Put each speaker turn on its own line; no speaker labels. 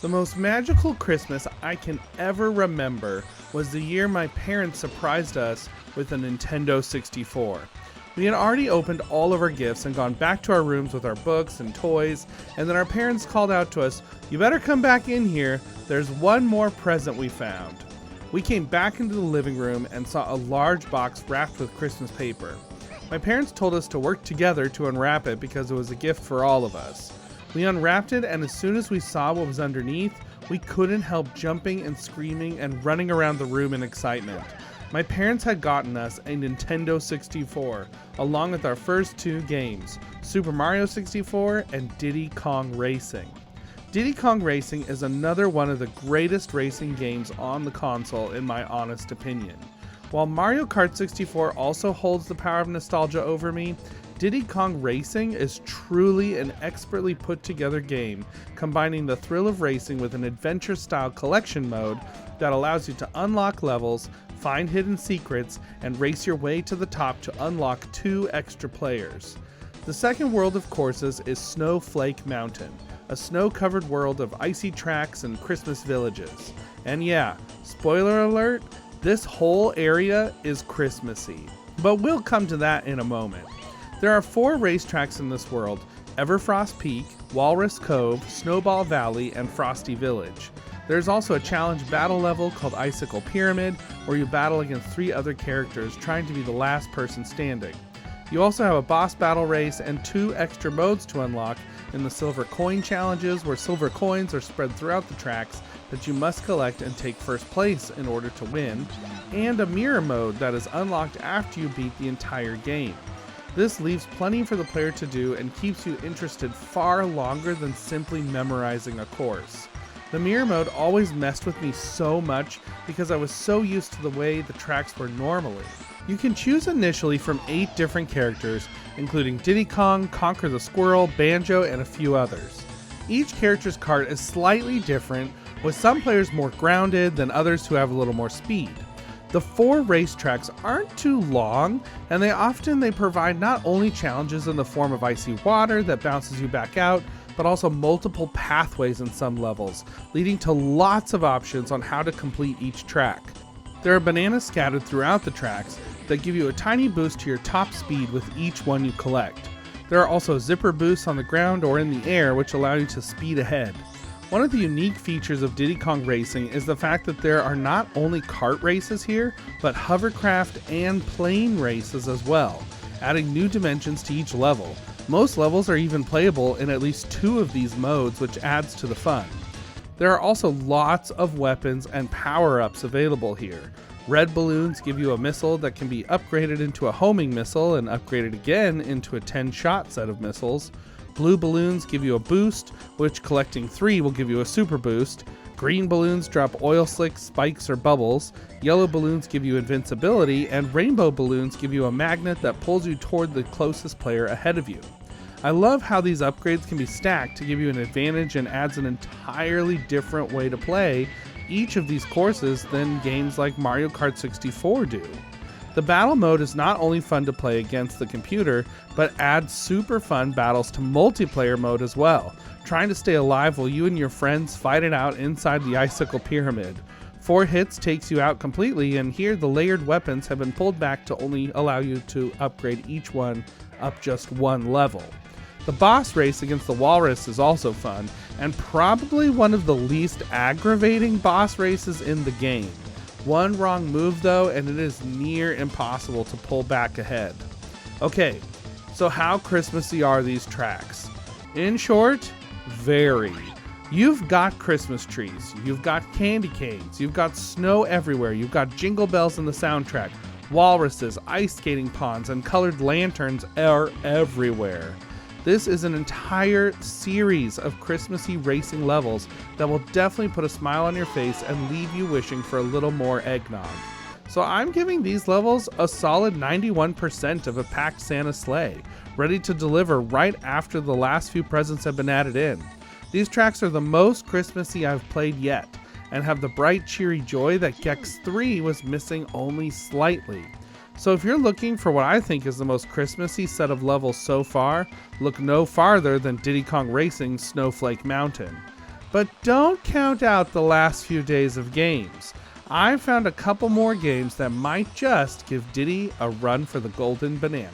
The most magical Christmas I can ever remember was the year my parents surprised us with a Nintendo 64. We had already opened all of our gifts and gone back to our rooms with our books and toys, and then our parents called out to us, "You better come back in here, there's one more present we found." We came back into the living room and saw a large box wrapped with Christmas paper. My parents told us to work together to unwrap it because it was a gift for all of us. We unwrapped it, and as soon as we saw what was underneath, we couldn't help jumping and screaming and running around the room in excitement. My parents had gotten us a Nintendo 64, along with our first two games, Super Mario 64 and Diddy Kong Racing. Diddy Kong Racing is another one of the greatest racing games on the console in my honest opinion. While Mario Kart 64 also holds the power of nostalgia over me, Diddy Kong Racing is truly an expertly put together game, combining the thrill of racing with an adventure-style collection mode that allows you to unlock levels, find hidden secrets, and race your way to the top to unlock 2 extra players. The second world of courses is Snowflake Mountain, a snow-covered world of icy tracks and Christmas villages. And yeah, spoiler alert, this whole area is Christmassy. But we'll come to that in a moment. There are 4 racetracks in this world: Everfrost Peak, Walrus Cove, Snowball Valley, and Frosty Village. There's also a challenge battle level called Icicle Pyramid, where you battle against 3 other characters trying to be the last person standing. You also have a boss battle race and 2 extra modes to unlock in the Silver Coin Challenges, where silver coins are spread throughout the tracks that you must collect and take first place in order to win, and a mirror mode that is unlocked after you beat the entire game. This leaves plenty for the player to do and keeps you interested far longer than simply memorizing a course. The mirror mode always messed with me so much because I was so used to the way the tracks were normally. You can choose initially from 8 different characters, including Diddy Kong, Conquer the Squirrel, Banjo, and a few others. Each character's kart is slightly different, with some players more grounded than others who have a little more speed. The 4 racetracks aren't too long, and they provide not only challenges in the form of icy water that bounces you back out, but also multiple pathways in some levels, leading to lots of options on how to complete each track. There are bananas scattered throughout the tracks that give you a tiny boost to your top speed with each one you collect. There are also zipper boosts on the ground or in the air which allow you to speed ahead. One of the unique features of Diddy Kong Racing is the fact that there are not only kart races here, but hovercraft and plane races as well, adding new dimensions to each level. Most levels are even playable in at least 2 of these modes, which adds to the fun. There are also lots of weapons and power-ups available here. Red balloons give you a missile that can be upgraded into a homing missile and upgraded again into a 10-shot set of missiles. Blue balloons give you a boost, which collecting 3 will give you a super boost. Green balloons drop oil slicks, spikes, or bubbles. Yellow balloons give you invincibility, and rainbow balloons give you a magnet that pulls you toward the closest player ahead of you. I love how these upgrades can be stacked to give you an advantage and adds an entirely different way to play each of these courses than games like Mario Kart 64 do. The battle mode is not only fun to play against the computer, but adds super fun battles to multiplayer mode as well, trying to stay alive while you and your friends fight it out inside the Icicle Pyramid. 4 hits takes you out completely, and here the layered weapons have been pulled back to only allow you to upgrade each one up just 1 level. The boss race against the walrus is also fun, and probably one of the least aggravating boss races in the game. One wrong move though, and it is near impossible to pull back ahead. Okay, so how Christmassy are these tracks? In short, very. You've got Christmas trees, you've got candy canes, you've got snow everywhere, you've got jingle bells in the soundtrack, walruses, ice skating ponds, and colored lanterns are everywhere. This is an entire series of Christmassy racing levels that will definitely put a smile on your face and leave you wishing for a little more eggnog. So I'm giving these levels a solid 91% of a packed Santa sleigh, ready to deliver right after the last few presents have been added in. These tracks are the most Christmassy I've played yet, and have the bright, cheery joy that Gex 3 was missing only slightly. So if you're looking for what I think is the most Christmassy set of levels so far, look no farther than Diddy Kong Racing's Snowflake Mountain. But don't count out the last few days of games. I found a couple more games that might just give Diddy a run for the golden banana.